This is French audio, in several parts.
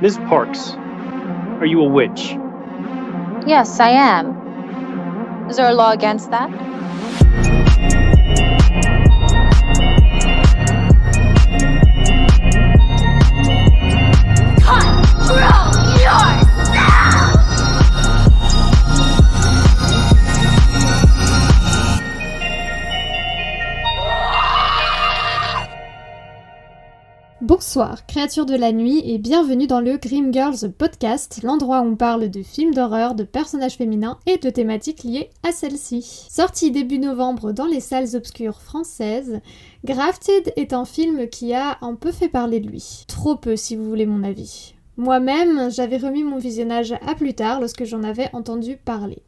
Miss Parks, are you a witch? Yes, I am. Is there a law against that? Control yourself! Bonsoir, créatures de la nuit, et bienvenue dans le Grim Girls Podcast, l'endroit où on parle de films d'horreur, de personnages féminins et de thématiques liées à celles-ci. Sorti début novembre dans les salles obscures françaises, Grafted est un film qui a un peu fait parler de lui. Trop peu si vous voulez mon avis. Moi-même, j'avais remis mon visionnage à plus tard lorsque j'en avais entendu parler.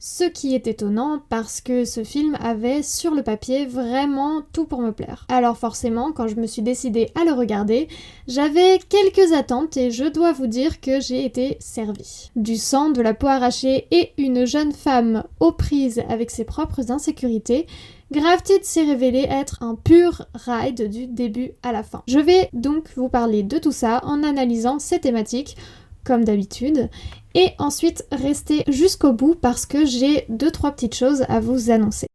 Ce qui est étonnant parce que ce film avait sur le papier vraiment tout pour me plaire. Alors forcément, quand je me suis décidée à le regarder, j'avais quelques attentes et je dois vous dire que j'ai été servie. Du sang, de la peau arrachée et une jeune femme aux prises avec ses propres insécurités, Grafted s'est révélé être un pur ride du début à la fin. Je vais donc vous parler de tout ça en analysant ces thématiques, comme d'habitude, et ensuite rester jusqu'au bout parce que j'ai 2-3 petites choses à vous annoncer.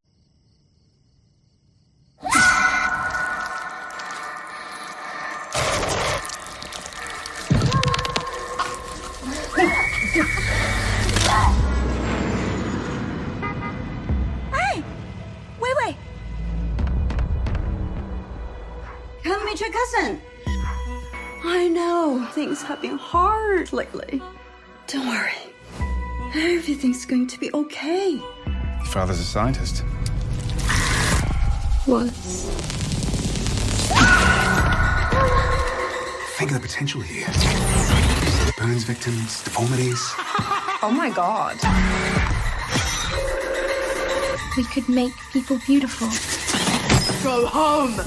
Hey! Wait! Come meet your cousin! I know, things have been hard lately. Don't worry. Everything's going to be okay. Your father's a scientist. Was. Think of the potential here. Burns victims, deformities. Oh my god. We could make people beautiful. Go home!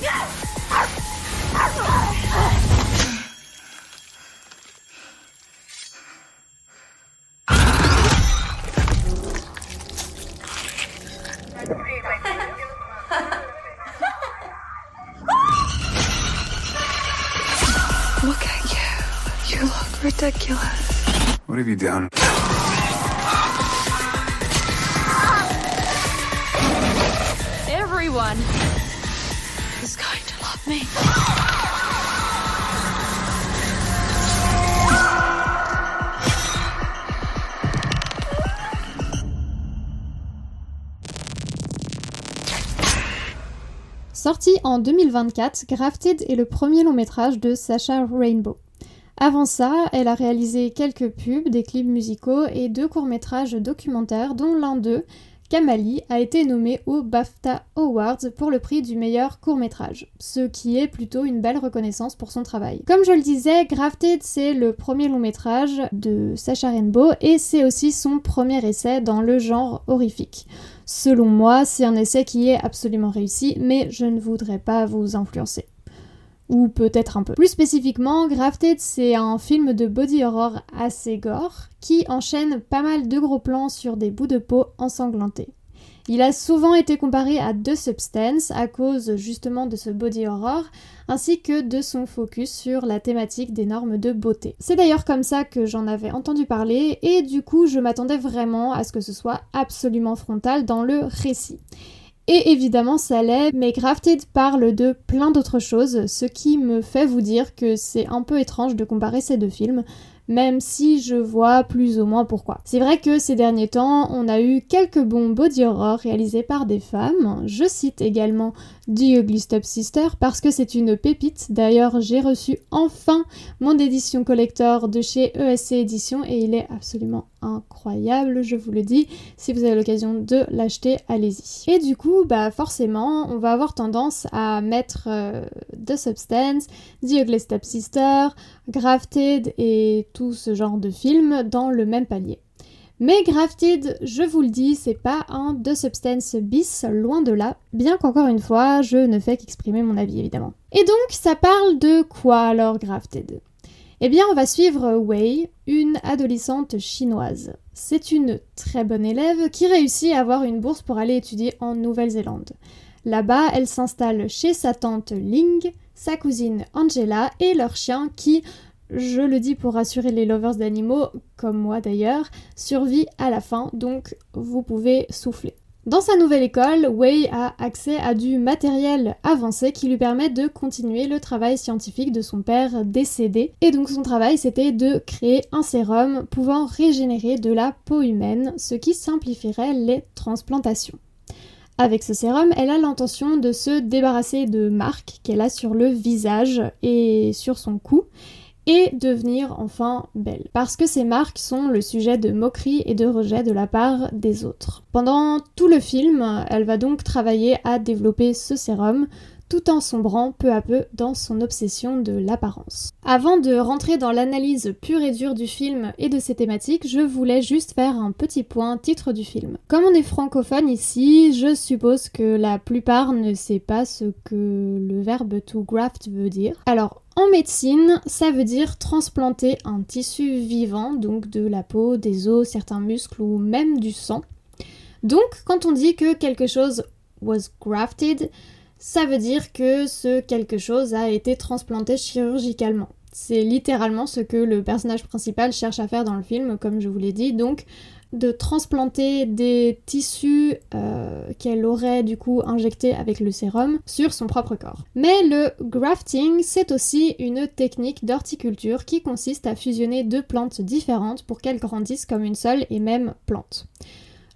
Look at you. You look ridiculous. What have you done? Everyone is going to love me. Sorti en 2024, Grafted est le premier long métrage de Sasha Rainbow. Avant ça, elle a réalisé quelques pubs, des clips musicaux et 2 courts-métrages documentaires, dont l'un d'eux, Kamali, a été nommé au BAFTA Awards pour le prix du meilleur court-métrage, ce qui est plutôt une belle reconnaissance pour son travail. Comme je le disais, Grafted c'est le premier long-métrage de Sasha Rainbow et c'est aussi son premier essai dans le genre horrifique. Selon moi, c'est un essai qui est absolument réussi, mais je ne voudrais pas vous influencer. Ou peut-être un peu. Plus spécifiquement, Grafted, c'est un film de body horror assez gore, qui enchaîne pas mal de gros plans sur des bouts de peau ensanglantés. Il a souvent été comparé à The Substance à cause justement de ce body horror, ainsi que de son focus sur la thématique des normes de beauté. C'est d'ailleurs comme ça que j'en avais entendu parler, et du coup je m'attendais vraiment à ce que ce soit absolument frontal dans le récit. Et évidemment ça l'est, mais Grafted parle de plein d'autres choses, ce qui me fait vous dire que c'est un peu étrange de comparer ces deux films, même si je vois plus ou moins pourquoi. C'est vrai que ces derniers temps, on a eu quelques bons body horror réalisés par des femmes. Je cite également The Ugly Stepsister parce que c'est une pépite. D'ailleurs, j'ai reçu enfin mon édition collector de chez ESC Éditions et il est absolument incroyable, je vous le dis. Si vous avez l'occasion de l'acheter, allez-y. Et du coup, forcément, on va avoir tendance à mettre The Substance, The Ugly Stepsister, Grafted et tout ce genre de films dans le même palier. Mais Grafted, je vous le dis, c'est pas un The Substance bis, loin de là, bien qu'encore une fois, je ne fais qu'exprimer mon avis évidemment. Et donc, ça parle de quoi alors Grafted ? Eh bien, on va suivre Wei, une adolescente chinoise. C'est une très bonne élève qui réussit à avoir une bourse pour aller étudier en Nouvelle-Zélande. Là-bas, elle s'installe chez sa tante Ling, sa cousine Angela et leur chien qui, je le dis pour rassurer les lovers d'animaux, comme moi d'ailleurs, survit à la fin, donc vous pouvez souffler. Dans sa nouvelle école, Wei a accès à du matériel avancé qui lui permet de continuer le travail scientifique de son père décédé. Et donc son travail, c'était de créer un sérum pouvant régénérer de la peau humaine, ce qui simplifierait les transplantations. Avec ce sérum, elle a l'intention de se débarrasser de marques qu'elle a sur le visage et sur son cou, et devenir enfin belle. Parce que ces marques sont le sujet de moqueries et de rejet de la part des autres. Pendant tout le film, elle va donc travailler à développer ce sérum, tout en sombrant peu à peu dans son obsession de l'apparence. Avant de rentrer dans l'analyse pure et dure du film et de ses thématiques, je voulais juste faire un petit point titre du film. Comme on est francophone ici, je suppose que la plupart ne sait pas ce que le verbe to graft veut dire. Alors, en médecine, ça veut dire transplanter un tissu vivant, donc de la peau, des os, certains muscles ou même du sang. Donc, quand on dit que quelque chose was grafted, ça veut dire que ce quelque chose a été transplanté chirurgicalement. C'est littéralement ce que le personnage principal cherche à faire dans le film, comme je vous l'ai dit, donc de transplanter des tissus qu'elle aurait du coup injectés avec le sérum sur son propre corps. Mais le grafting, c'est aussi une technique d'horticulture qui consiste à fusionner deux plantes différentes pour qu'elles grandissent comme une seule et même plante.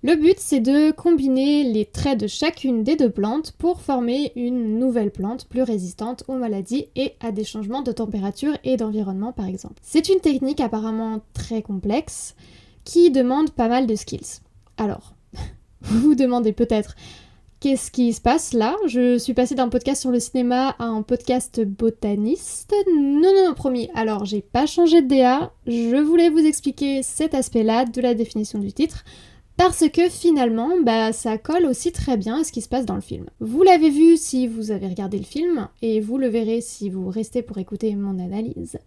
Le but, c'est de combiner les traits de chacune des deux plantes pour former une nouvelle plante plus résistante aux maladies et à des changements de température et d'environnement par exemple. C'est une technique apparemment très complexe qui demande pas mal de skills. Alors, vous vous demandez peut-être qu'est-ce qui se passe là? Je suis passée d'un podcast sur le cinéma à un podcast botaniste. Non, promis. Alors, j'ai pas changé de DA. Je voulais vous expliquer cet aspect-là de la définition du titre. Parce que finalement, ça colle aussi très bien à ce qui se passe dans le film. Vous l'avez vu si vous avez regardé le film, et vous le verrez si vous restez pour écouter mon analyse.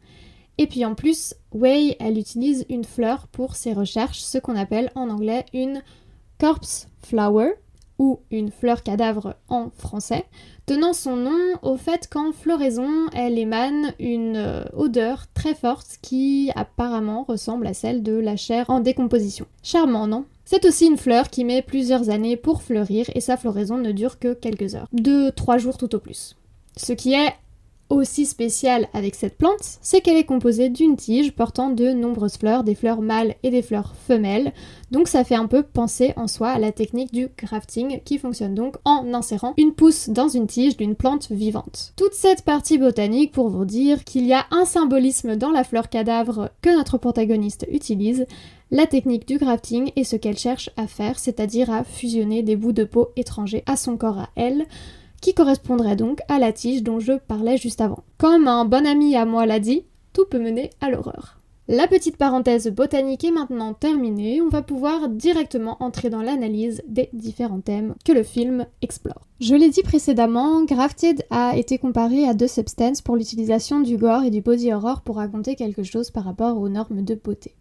Et puis en plus, Wei, elle utilise une fleur pour ses recherches, ce qu'on appelle en anglais une corpse flower, ou une fleur cadavre en français, tenant son nom au fait qu'en floraison, elle émane une odeur très forte qui apparemment ressemble à celle de la chair en décomposition. Charmant, non ? C'est aussi une fleur qui met plusieurs années pour fleurir et sa floraison ne dure que quelques heures, 2-3 jours tout au plus. Ce qui est aussi spécial avec cette plante, c'est qu'elle est composée d'une tige portant de nombreuses fleurs, des fleurs mâles et des fleurs femelles, donc ça fait un peu penser en soi à la technique du grafting qui fonctionne donc en insérant une pousse dans une tige d'une plante vivante. Toute cette partie botanique pour vous dire qu'il y a un symbolisme dans la fleur cadavre que notre protagoniste utilise, la technique du grafting est ce qu'elle cherche à faire, c'est-à-dire à fusionner des bouts de peau étrangers à son corps à elle, qui correspondrait donc à la tige dont je parlais juste avant. Comme un bon ami à moi l'a dit, tout peut mener à l'horreur. La petite parenthèse botanique est maintenant terminée, on va pouvoir directement entrer dans l'analyse des différents thèmes que le film explore. Je l'ai dit précédemment, Grafted a été comparé à The Substance pour l'utilisation du gore et du body horror pour raconter quelque chose par rapport aux normes de beauté.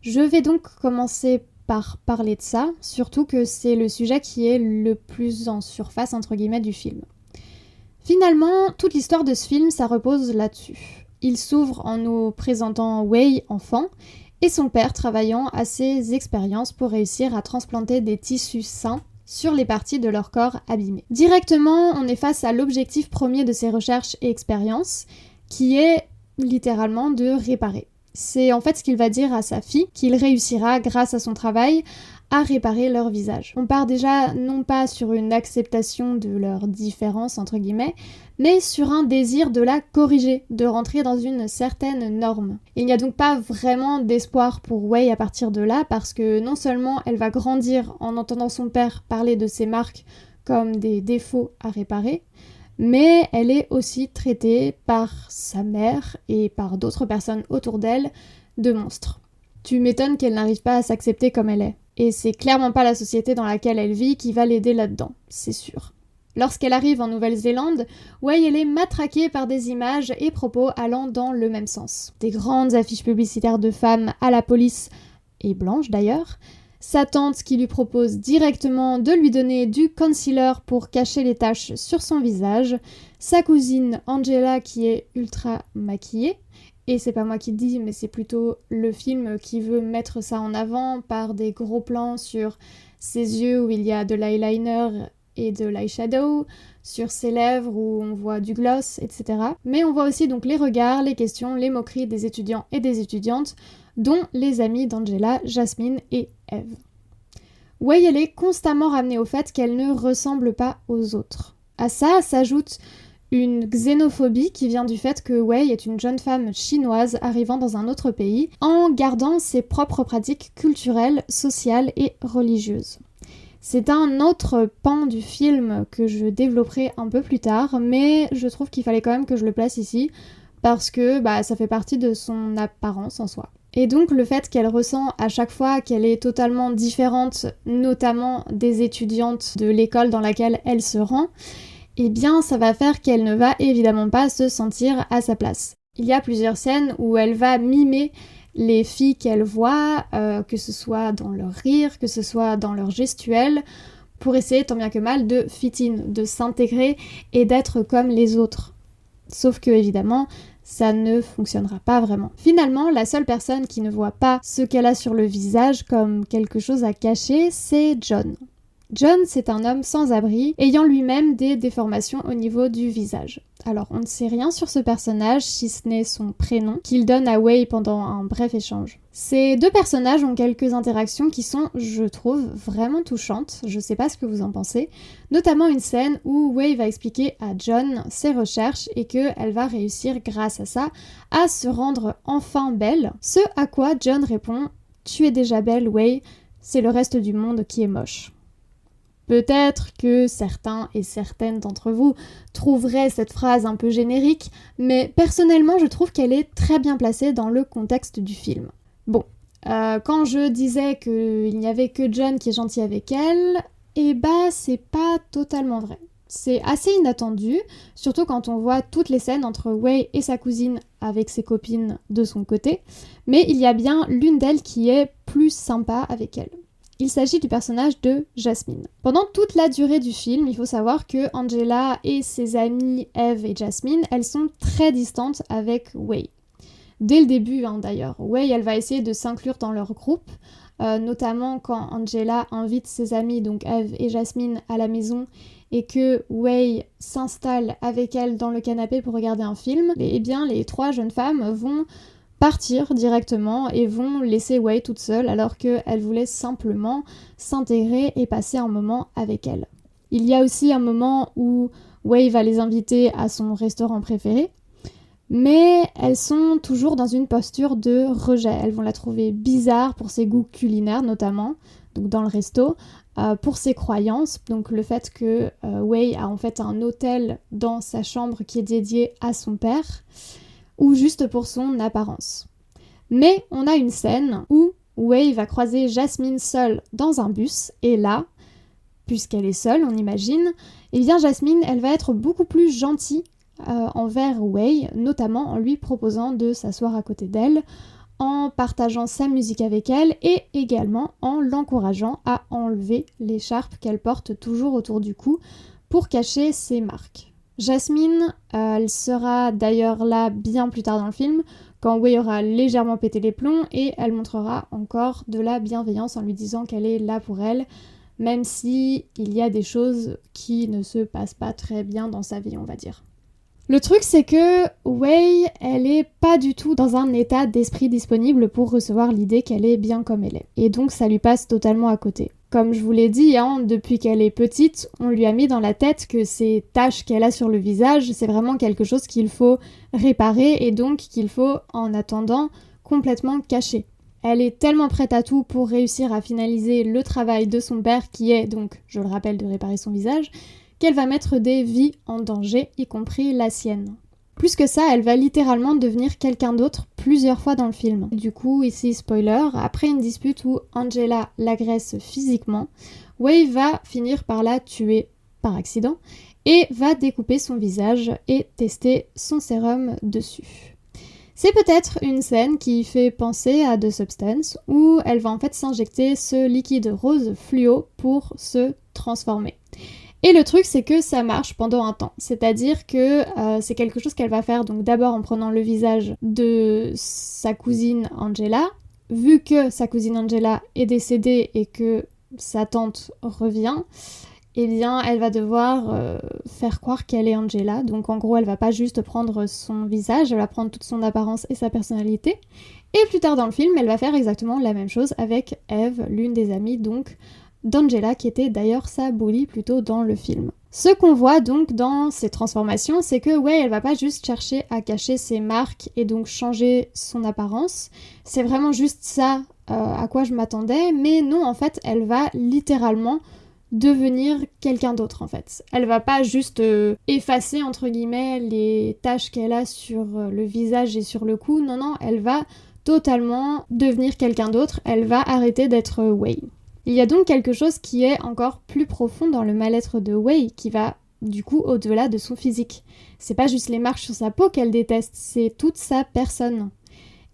Je vais donc commencer par parler de ça, surtout que c'est le sujet qui est le plus en surface entre guillemets du film. Finalement, toute l'histoire de ce film, ça repose là-dessus. Il s'ouvre en nous présentant Wei enfant et son père travaillant à ses expériences pour réussir à transplanter des tissus sains sur les parties de leur corps abîmées. Directement, on est face à l'objectif premier de ses recherches et expériences, qui est littéralement de réparer. C'est en fait ce qu'il va dire à sa fille, qu'il réussira, grâce à son travail, à réparer leur visage. On part déjà non pas sur une acceptation de leur différence, entre guillemets, mais sur un désir de la corriger, de rentrer dans une certaine norme. Il n'y a donc pas vraiment d'espoir pour Wei à partir de là, parce que non seulement elle va grandir en entendant son père parler de ses marques comme des défauts à réparer, mais elle est aussi traitée par sa mère et par d'autres personnes autour d'elle de monstres. Tu m'étonnes qu'elle n'arrive pas à s'accepter comme elle est. Et c'est clairement pas la société dans laquelle elle vit qui va l'aider là-dedans, c'est sûr. Lorsqu'elle arrive en Nouvelle-Zélande, Wei elle est matraquée par des images et propos allant dans le même sens. Des grandes affiches publicitaires de femmes à la police, et blanches d'ailleurs, sa tante qui lui propose directement de lui donner du concealer pour cacher les taches sur son visage, sa cousine Angela qui est ultra maquillée, et c'est pas moi qui le dis, mais c'est plutôt le film qui veut mettre ça en avant par des gros plans sur ses yeux où il y a de l'eyeliner et de l'eyeshadow, sur ses lèvres où on voit du gloss, etc. Mais on voit aussi donc les regards, les questions, les moqueries des étudiants et des étudiantes, dont les amis d'Angela, Jasmine et Eve. Wei, elle est constamment ramenée au fait qu'elle ne ressemble pas aux autres. À ça s'ajoute une xénophobie qui vient du fait que Wei est une jeune femme chinoise arrivant dans un autre pays en gardant ses propres pratiques culturelles, sociales et religieuses. C'est un autre pan du film que je développerai un peu plus tard, mais je trouve qu'il fallait quand même que je le place ici parce que ça fait partie de son apparence en soi. Et donc le fait qu'elle ressent à chaque fois qu'elle est totalement différente, notamment des étudiantes de l'école dans laquelle elle se rend, eh bien ça va faire qu'elle ne va évidemment pas se sentir à sa place. Il y a plusieurs scènes où elle va mimer les filles qu'elle voit, que ce soit dans leur rire, que ce soit dans leur gestuelle, pour essayer tant bien que mal de fit in, de s'intégrer et d'être comme les autres. Sauf que évidemment, ça ne fonctionnera pas vraiment. Finalement, la seule personne qui ne voit pas ce qu'elle a sur le visage comme quelque chose à cacher, c'est John. John, c'est un homme sans abri, ayant lui-même des déformations au niveau du visage. Alors, on ne sait rien sur ce personnage, si ce n'est son prénom, qu'il donne à Wei pendant un bref échange. Ces deux personnages ont quelques interactions qui sont, je trouve, vraiment touchantes, je sais pas ce que vous en pensez, notamment une scène où Wei va expliquer à John ses recherches et qu'elle va réussir grâce à ça à se rendre enfin belle, ce à quoi John répond « Tu es déjà belle, Wei, c'est le reste du monde qui est moche ». Peut-être que certains et certaines d'entre vous trouveraient cette phrase un peu générique, mais personnellement je trouve qu'elle est très bien placée dans le contexte du film. Bon, quand je disais qu'il n'y avait que John qui est gentil avec elle, c'est pas totalement vrai. C'est assez inattendu, surtout quand on voit toutes les scènes entre Wei et sa cousine avec ses copines de son côté, mais il y a bien l'une d'elles qui est plus sympa avec elle. Il s'agit du personnage de Jasmine. Pendant toute la durée du film, il faut savoir que Angela et ses amies Eve et Jasmine, elles sont très distantes avec Wei. Dès le début d'ailleurs, Wei elle va essayer de s'inclure dans leur groupe, notamment quand Angela invite ses amies, donc Eve et Jasmine, à la maison et que Wei s'installe avec elle dans le canapé pour regarder un film, et bien les trois jeunes femmes vont partir directement et vont laisser Wei toute seule alors qu'elle voulait simplement s'intégrer et passer un moment avec elle. Il y a aussi un moment où Wei va les inviter à son restaurant préféré, mais elles sont toujours dans une posture de rejet. Elles vont la trouver bizarre pour ses goûts culinaires notamment, donc dans le resto, pour ses croyances, donc le fait que Wei a en fait un hôtel dans sa chambre qui est dédié à son père, ou juste pour son apparence. Mais on a une scène où Wei va croiser Jasmine seule dans un bus, et là, puisqu'elle est seule, on imagine, eh bien Jasmine, elle va être beaucoup plus gentille envers Wei, notamment en lui proposant de s'asseoir à côté d'elle, en partageant sa musique avec elle, et également en l'encourageant à enlever l'écharpe qu'elle porte toujours autour du cou pour cacher ses marques. Jasmine, elle sera d'ailleurs là bien plus tard dans le film, quand Wei aura légèrement pété les plombs et elle montrera encore de la bienveillance en lui disant qu'elle est là pour elle, même si il y a des choses qui ne se passent pas très bien dans sa vie, on va dire. Le truc c'est que Wei, elle est pas du tout dans un état d'esprit disponible pour recevoir l'idée qu'elle est bien comme elle est, et donc ça lui passe totalement à côté. Comme je vous l'ai dit, depuis qu'elle est petite, on lui a mis dans la tête que ces taches qu'elle a sur le visage, c'est vraiment quelque chose qu'il faut réparer et donc qu'il faut, en attendant, complètement cacher. Elle est tellement prête à tout pour réussir à finaliser le travail de son père, qui est donc, je le rappelle, de réparer son visage, qu'elle va mettre des vies en danger, y compris la sienne. Plus que ça, elle va littéralement devenir quelqu'un d'autre plusieurs fois dans le film. Du coup, ici, spoiler, après une dispute où Angela l'agresse physiquement, Wei va finir par la tuer par accident et va découper son visage et tester son sérum dessus. C'est peut-être une scène qui fait penser à The Substance, où elle va en fait s'injecter ce liquide rose fluo pour se transformer. Et le truc, c'est que ça marche pendant un temps. C'est-à-dire que c'est quelque chose qu'elle va faire donc d'abord en prenant le visage de sa cousine Angela. Vu que sa cousine Angela est décédée et que sa tante revient, eh bien, elle va devoir faire croire qu'elle est Angela. Donc en gros, elle va pas juste prendre son visage, elle va prendre toute son apparence et sa personnalité. Et plus tard dans le film, elle va faire exactement la même chose avec Eve, l'une des amies donc d'Angela, qui était d'ailleurs sa bully plutôt dans le film. Ce qu'on voit donc dans ces transformations, c'est que ouais, elle va pas juste chercher à cacher ses marques et donc changer son apparence. C'est vraiment juste ça à quoi je m'attendais, mais non, en fait, elle va littéralement devenir quelqu'un d'autre en fait. Elle va pas juste effacer entre guillemets les taches qu'elle a sur le visage et sur le cou, non, elle va totalement devenir quelqu'un d'autre, elle va arrêter d'être Wei. Il y a donc quelque chose qui est encore plus profond dans le mal-être de Wei, qui va du coup au-delà de son physique. C'est pas juste les marques sur sa peau qu'elle déteste, c'est toute sa personne.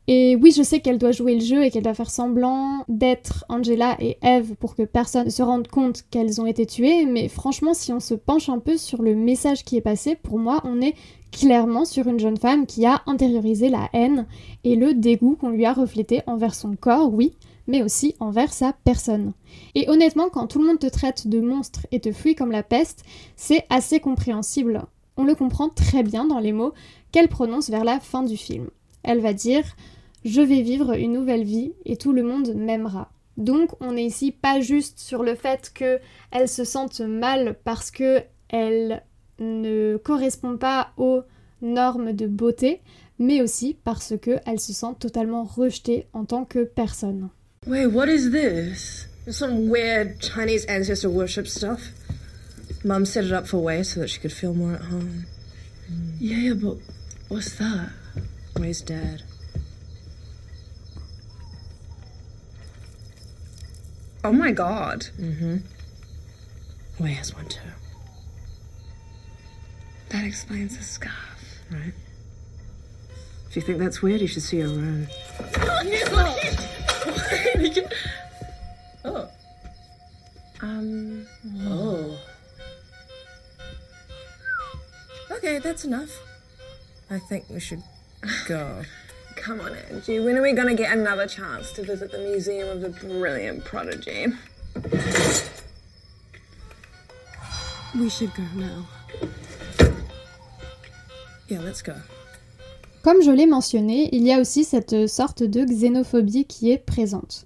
Et oui, je sais qu'elle doit jouer le jeu et qu'elle doit faire semblant d'être Angela et Eve pour que personne ne se rende compte qu'elles ont été tuées, mais franchement, si on se penche un peu sur le message qui est passé, pour moi, on est clairement sur une jeune femme qui a intériorisé la haine et le dégoût qu'on lui a reflété envers son corps, oui, mais aussi envers sa personne. Et honnêtement, quand tout le monde te traite de monstre et te fuit comme la peste, c'est assez compréhensible. On le comprend très bien dans les mots qu'elle prononce vers la fin du film. Elle va dire « Je vais vivre une nouvelle vie et tout le monde m'aimera ». Donc on n'est ici pas juste sur le fait qu'elle se sente mal parce qu'elle ne correspond pas aux normes de beauté, mais aussi parce qu'elle se sent totalement rejetée en tant que personne. Wait, what is this? Some weird Chinese ancestor worship stuff? Mum set it up for Wei so that she could feel more at home. Yeah, but what's that? Wei's dad. Oh my god. Mm-hmm. Wei has one too. That explains the scarf. Right. If you think that's weird, you should see her room. Oh. Oh. Okay, that's enough. I think we should go. Come on, Angie. When are we gonna get another chance to visit the Museum of the Brilliant Prodigy? We should go now. Yeah, let's go. Comme je l'ai mentionné, il y a aussi cette sorte de xénophobie qui est présente.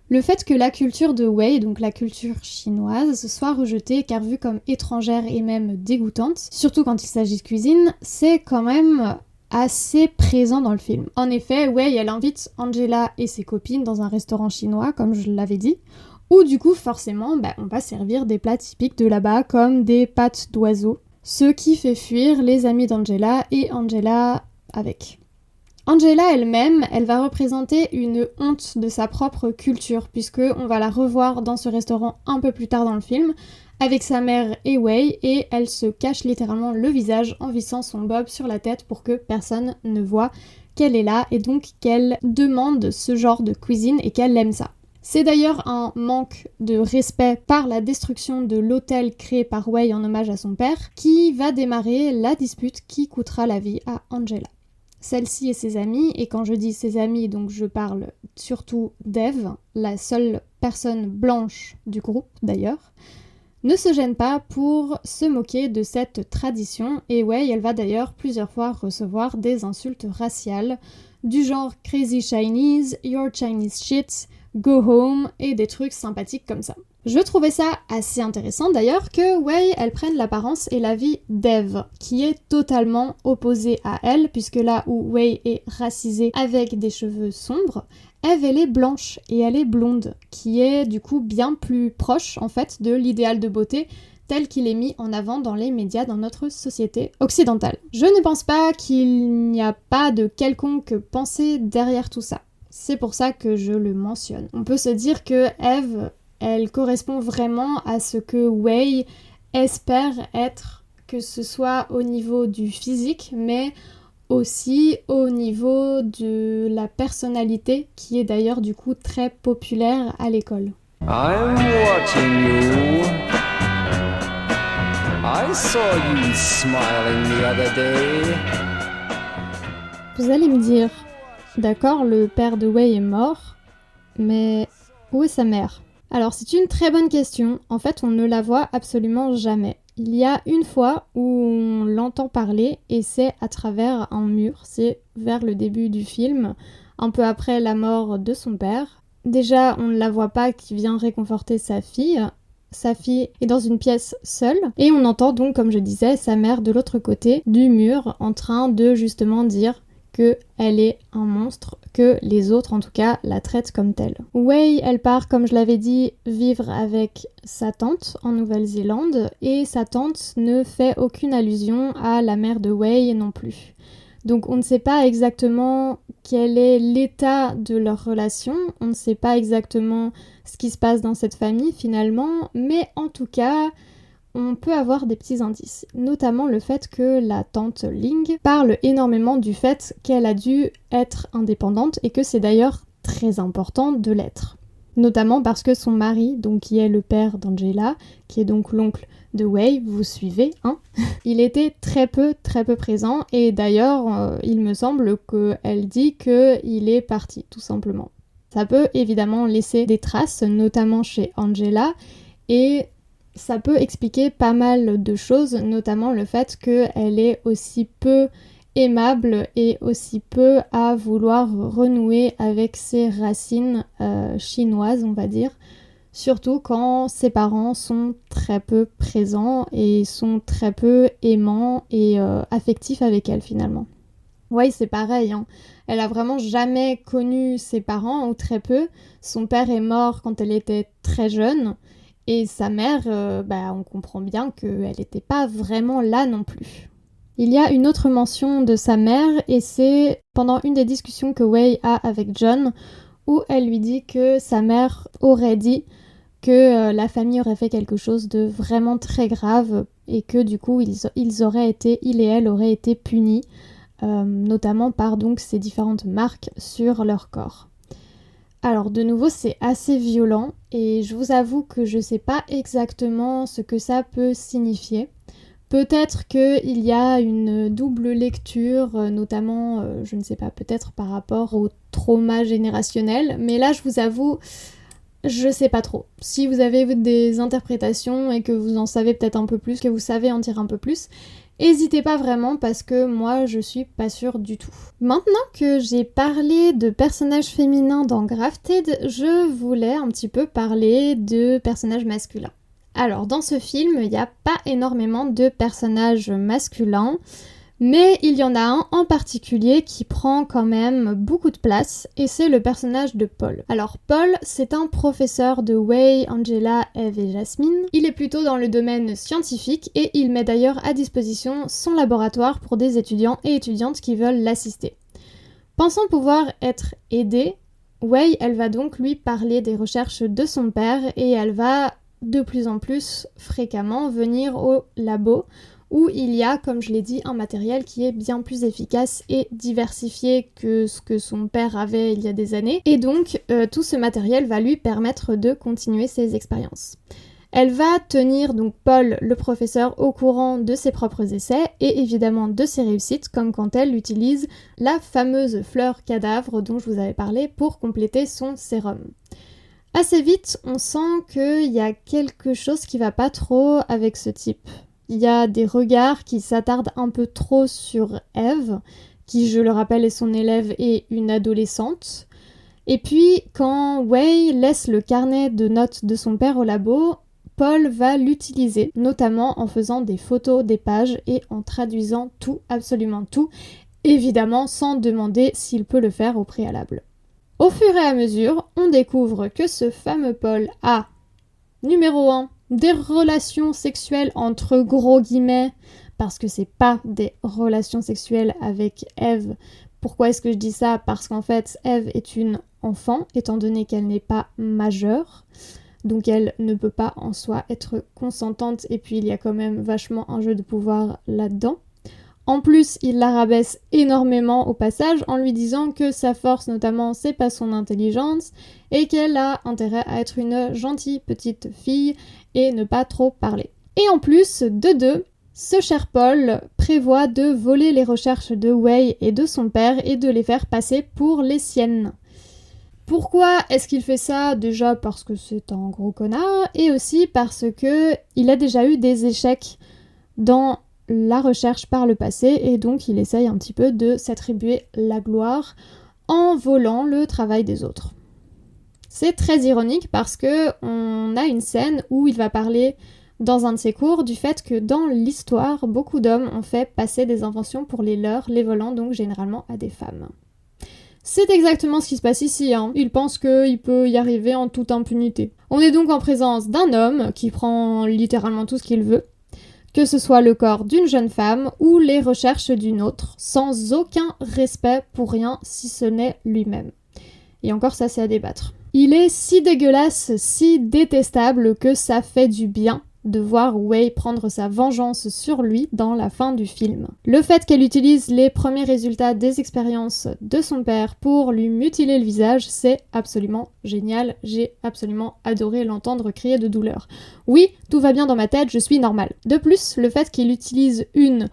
Le fait que la culture de Wei, donc la culture chinoise, soit rejetée car vue comme étrangère et même dégoûtante, surtout quand il s'agit de cuisine, c'est quand même assez présent dans le film. En effet, Wei, elle invite Angela et ses copines dans un restaurant chinois, comme je l'avais dit, où du coup, forcément, on va servir des plats typiques de là-bas, comme des pâtes d'oiseaux, ce qui fait fuir les amis d'Angela et Angela avec. Angela elle-même, elle va représenter une honte de sa propre culture, puisque on va la revoir dans ce restaurant un peu plus tard dans le film, avec sa mère et Wei, et elle se cache littéralement le visage en vissant son bob sur la tête pour que personne ne voit qu'elle est là, et donc qu'elle demande ce genre de cuisine et qu'elle aime ça. C'est d'ailleurs un manque de respect par la destruction de l'hôtel créé par Wei en hommage à son père, qui va démarrer la dispute qui coûtera la vie à Angela. Celle-ci et ses amis, et quand je dis ses amis, donc je parle surtout d'Eve, la seule personne blanche du groupe d'ailleurs, ne se gêne pas pour se moquer de cette tradition, et Wei, elle va d'ailleurs plusieurs fois recevoir des insultes raciales, du genre Crazy Chinese, Your Chinese shit, Go home, et des trucs sympathiques comme ça. Je trouvais ça assez intéressant d'ailleurs que Wei, elle prenne l'apparence et la vie d'Eve, qui est totalement opposée à elle, puisque là où Wei est racisée avec des cheveux sombres, Eve, elle est blanche et elle est blonde, qui est du coup bien plus proche en fait de l'idéal de beauté tel qu'il est mis en avant dans les médias dans notre société occidentale. Je ne pense pas qu'il n'y a pas de quelconque pensée derrière tout ça. C'est pour ça que je le mentionne. On peut se dire que Eve, elle correspond vraiment à ce que Wei espère être, que ce soit au niveau du physique, mais aussi au niveau de la personnalité, qui est d'ailleurs du coup très populaire à l'école. I'm watching you. I saw you smiling the other day. Vous allez me dire, d'accord, le père de Wei est mort, mais où est sa mère ? Alors c'est une très bonne question, en fait on ne la voit absolument jamais. Il y a une fois où on l'entend parler et c'est à travers un mur, c'est vers le début du film, un peu après la mort de son père. Déjà on ne la voit pas qui vient réconforter sa fille est dans une pièce seule et on entend donc comme je disais sa mère de l'autre côté du mur en train de justement dire qu'elle est un monstre, que les autres en tout cas la traitent comme telle. Wei, elle part comme je l'avais dit vivre avec sa tante en Nouvelle-Zélande et sa tante ne fait aucune allusion à la mère de Wei non plus. Donc on ne sait pas exactement quel est l'état de leur relation, on ne sait pas exactement ce qui se passe dans cette famille finalement, mais en tout cas on peut avoir des petits indices, notamment le fait que la tante Ling parle énormément du fait qu'elle a dû être indépendante et que c'est d'ailleurs très important de l'être. Notamment parce que son mari, donc qui est le père d'Angela, qui est donc l'oncle de Wei, vous suivez, hein, il était très peu présent et d'ailleurs il me semble qu'elle dit qu'il est parti, tout simplement. Ça peut évidemment laisser des traces, notamment chez Angela, et ça peut expliquer pas mal de choses, notamment le fait qu'elle est aussi peu aimable et aussi peu à vouloir renouer avec ses racines chinoises, on va dire, surtout quand ses parents sont très peu présents et sont très peu aimants et affectifs avec elle finalement. Ouais, c'est pareil, hein. Elle a vraiment jamais connu ses parents, ou très peu. Son père est mort quand elle était très jeune, et sa mère, on comprend bien qu'elle n'était pas vraiment là non plus. Il y a une autre mention de sa mère, et c'est pendant une des discussions que Wei a avec John, où elle lui dit que sa mère aurait dit que la famille aurait fait quelque chose de vraiment très grave, et que du coup, il et elle auraient été punis, notamment par donc ces différentes marques sur leur corps. Alors de nouveau c'est assez violent et je vous avoue que je sais pas exactement ce que ça peut signifier. Peut-être qu'il y a une double lecture, notamment, je ne sais pas, peut-être par rapport au trauma générationnel, mais là je vous avoue, je sais pas trop. Si vous avez des interprétations et que vous en savez peut-être un peu plus, que vous savez en dire un peu plus, n'hésitez pas vraiment parce que moi je suis pas sûre du tout. Maintenant que j'ai parlé de personnages féminins dans Grafted, je voulais un petit peu parler de personnages masculins. Alors dans ce film, il n'y a pas énormément de personnages masculins, mais il y en a un en particulier qui prend quand même beaucoup de place, et c'est le personnage de Paul. Alors Paul, c'est un professeur de Wei, Angela, Eve et Jasmine. Il est plutôt dans le domaine scientifique, et il met d'ailleurs à disposition son laboratoire pour des étudiants et étudiantes qui veulent l'assister. Pensant pouvoir être aidée, Wei, elle va donc lui parler des recherches de son père, et elle va de plus en plus fréquemment venir au labo, où il y a, comme je l'ai dit, un matériel qui est bien plus efficace et diversifié que ce que son père avait il y a des années. Et donc, tout ce matériel va lui permettre de continuer ses expériences. Elle va tenir donc Paul, le professeur, au courant de ses propres essais et évidemment de ses réussites, comme quand elle utilise la fameuse fleur cadavre dont je vous avais parlé pour compléter son sérum. Assez vite, on sent qu'il y a quelque chose qui va pas trop avec ce type. Il y a des regards qui s'attardent un peu trop sur Eve, qui, je le rappelle, est son élève et une adolescente. Et puis, quand Wei laisse le carnet de notes de son père au labo, Paul va l'utiliser, notamment en faisant des photos des pages et en traduisant tout, absolument tout, évidemment sans demander s'il peut le faire au préalable. Au fur et à mesure, on découvre que ce fameux Paul a, numéro 1, des relations sexuelles entre gros guillemets, parce que c'est pas des relations sexuelles avec Eve. Pourquoi est-ce que je dis ça ? Parce qu'en fait, Eve est une enfant, étant donné qu'elle n'est pas majeure, donc elle ne peut pas en soi être consentante, et puis il y a quand même vachement un jeu de pouvoir là-dedans. En plus, il la rabaisse énormément au passage en lui disant que sa force notamment c'est pas son intelligence et qu'elle a intérêt à être une gentille petite fille et ne pas trop parler. Et en plus de deux, ce cher Paul prévoit de voler les recherches de Wei et de son père et de les faire passer pour les siennes. Pourquoi est-ce qu'il fait ça? Déjà parce que c'est un gros connard, et aussi parce que il a déjà eu des échecs dans la recherche par le passé, et donc il essaye un petit peu de s'attribuer la gloire en volant le travail des autres. C'est très ironique parce que on a une scène où il va parler dans un de ses cours du fait que dans l'histoire, beaucoup d'hommes ont fait passer des inventions pour les leurs, les volant donc généralement à des femmes. C'est exactement ce qui se passe ici, hein. Il pense qu'il peut y arriver en toute impunité. On est donc en présence d'un homme qui prend littéralement tout ce qu'il veut, que ce soit le corps d'une jeune femme ou les recherches d'une autre, sans aucun respect pour rien si ce n'est lui-même. Et encore ça, c'est à débattre. Il est si dégueulasse, si détestable que ça fait du bien de voir Wei prendre sa vengeance sur lui dans la fin du film. Le fait qu'elle utilise les premiers résultats des expériences de son père pour lui mutiler le visage, c'est absolument génial. J'ai absolument adoré l'entendre crier de douleur. Oui, tout va bien dans ma tête, je suis normale. De plus, le fait qu'il utilise une,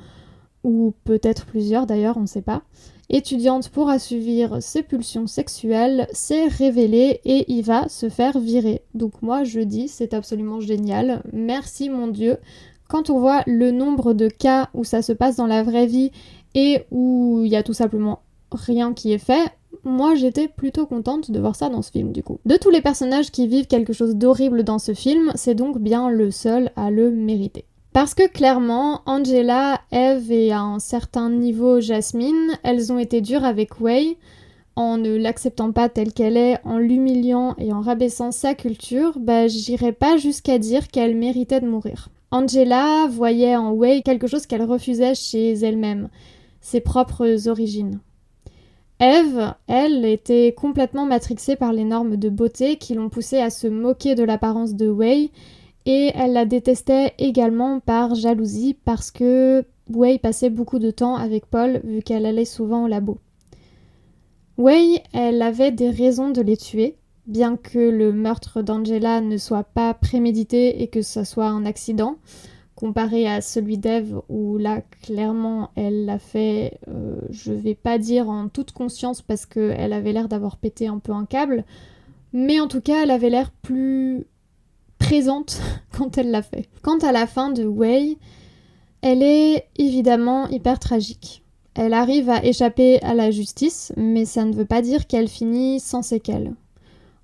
ou peut-être plusieurs d'ailleurs, on ne sait pas, étudiante pour assouvir ses pulsions sexuelles, s'est révélé et il va se faire virer. Donc moi je dis c'est absolument génial, merci mon Dieu. Quand on voit le nombre de cas où ça se passe dans la vraie vie et où il y a tout simplement rien qui est fait, moi j'étais plutôt contente de voir ça dans ce film du coup. De tous les personnages qui vivent quelque chose d'horrible dans ce film, c'est donc bien le seul à le mériter. Parce que clairement, Angela, Eve et à un certain niveau Jasmine, elles ont été dures avec Wei, en ne l'acceptant pas telle qu'elle est, en l'humiliant et en rabaissant sa culture, j'irais pas jusqu'à dire qu'elle méritait de mourir. Angela voyait en Wei quelque chose qu'elle refusait chez elle-même, ses propres origines. Eve, elle, était complètement matrixée par les normes de beauté qui l'ont poussée à se moquer de l'apparence de Wei, et elle la détestait également par jalousie parce que Wei passait beaucoup de temps avec Paul vu qu'elle allait souvent au labo. Wei, elle avait des raisons de les tuer, bien que le meurtre d'Angela ne soit pas prémédité et que ce soit un accident, comparé à celui d'Eve où là clairement elle l'a fait, je vais pas dire en toute conscience parce qu'elle avait l'air d'avoir pété un peu un câble, mais en tout cas elle avait l'air plus présente quand elle l'a fait. Quant à la fin de Wei, elle est évidemment hyper tragique. Elle arrive à échapper à la justice, mais ça ne veut pas dire qu'elle finit sans séquelles.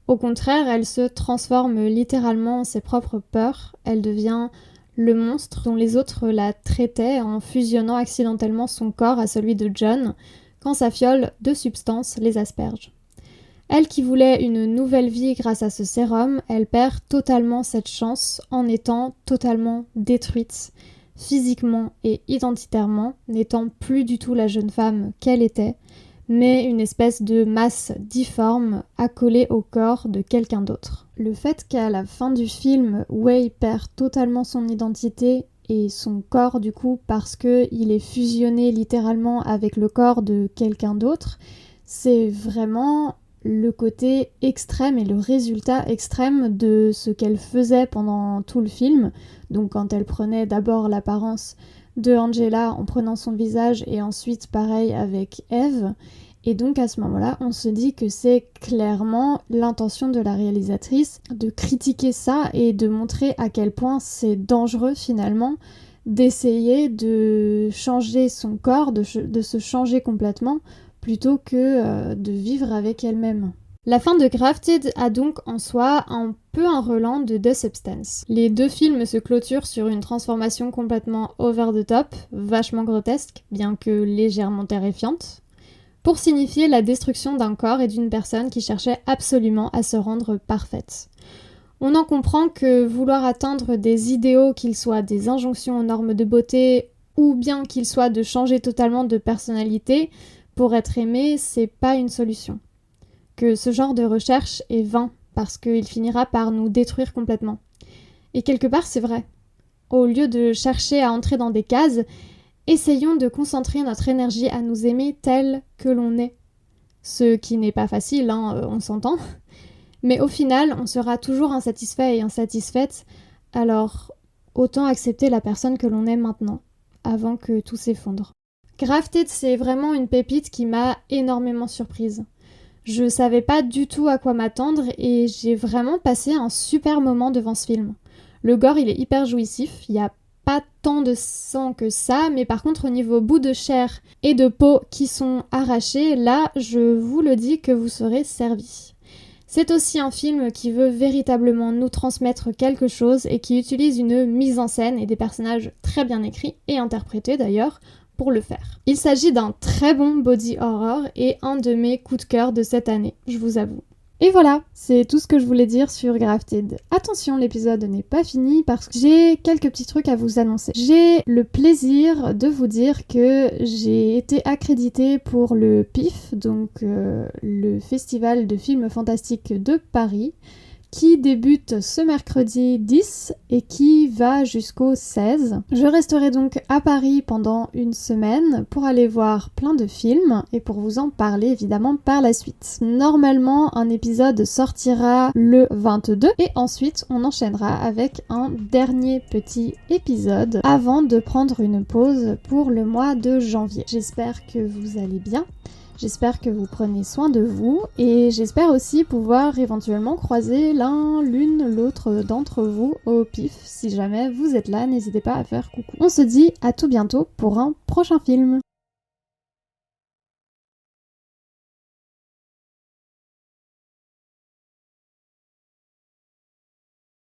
Au contraire, elle se transforme littéralement en ses propres peurs, elle devient le monstre dont les autres la traitaient en fusionnant accidentellement son corps à celui de John, quand sa fiole de substance les asperge. Elle qui voulait une nouvelle vie grâce à ce sérum, elle perd totalement cette chance en étant totalement détruite, physiquement et identitairement, n'étant plus du tout la jeune femme qu'elle était, mais une espèce de masse difforme accolée au corps de quelqu'un d'autre. Le fait qu'à la fin du film, Wei perd totalement son identité et son corps du coup parce qu'il est fusionné littéralement avec le corps de quelqu'un d'autre, c'est vraiment le côté extrême et le résultat extrême de ce qu'elle faisait pendant tout le film. Donc quand elle prenait d'abord l'apparence de Angela en prenant son visage et ensuite pareil avec Eve. Et donc à ce moment-là, on se dit que c'est clairement l'intention de la réalisatrice de critiquer ça et de montrer à quel point c'est dangereux finalement d'essayer de changer son corps, de se changer complètement plutôt que de vivre avec elle-même. La fin de Grafted a donc en soi un peu un relent de The Substance. Les deux films se clôturent sur une transformation complètement over the top, vachement grotesque, bien que légèrement terrifiante, pour signifier la destruction d'un corps et d'une personne qui cherchait absolument à se rendre parfaite. On en comprend que vouloir atteindre des idéaux, qu'ils soient des injonctions aux normes de beauté, ou bien qu'ils soient de changer totalement de personnalité, pour être aimé, c'est pas une solution. Que ce genre de recherche est vain, parce qu'il finira par nous détruire complètement. Et quelque part, c'est vrai. Au lieu de chercher à entrer dans des cases, essayons de concentrer notre énergie à nous aimer tel que l'on est. Ce qui n'est pas facile, on s'entend. Mais au final, on sera toujours insatisfait et insatisfaite, alors autant accepter la personne que l'on est maintenant, avant que tout s'effondre. Grafted, c'est vraiment une pépite qui m'a énormément surprise. Je savais pas du tout à quoi m'attendre et j'ai vraiment passé un super moment devant ce film. Le gore, il est hyper jouissif, il y a pas tant de sang que ça, mais par contre au niveau bout de chair et de peau qui sont arrachés, là, je vous le dis que vous serez servis. C'est aussi un film qui veut véritablement nous transmettre quelque chose et qui utilise une mise en scène et des personnages très bien écrits et interprétés d'ailleurs pour le faire. Il s'agit d'un très bon body horror et un de mes coups de cœur de cette année, je vous avoue. Et voilà, c'est tout ce que je voulais dire sur Grafted. Attention, l'épisode n'est pas fini parce que j'ai quelques petits trucs à vous annoncer. J'ai le plaisir de vous dire que j'ai été accréditée pour le PIF, donc le Festival de films fantastiques de Paris, qui débute ce mercredi 10 et qui va jusqu'au 16. Je resterai donc à Paris pendant une semaine pour aller voir plein de films et pour vous en parler évidemment par la suite. Normalement, un épisode sortira le 22 et ensuite on enchaînera avec un dernier petit épisode avant de prendre une pause pour le mois de janvier. J'espère que vous allez bien. J'espère que vous prenez soin de vous et j'espère aussi pouvoir éventuellement croiser l'autre d'entre vous au PIF. Si jamais vous êtes là, n'hésitez pas à faire coucou. On se dit à tout bientôt pour un prochain film.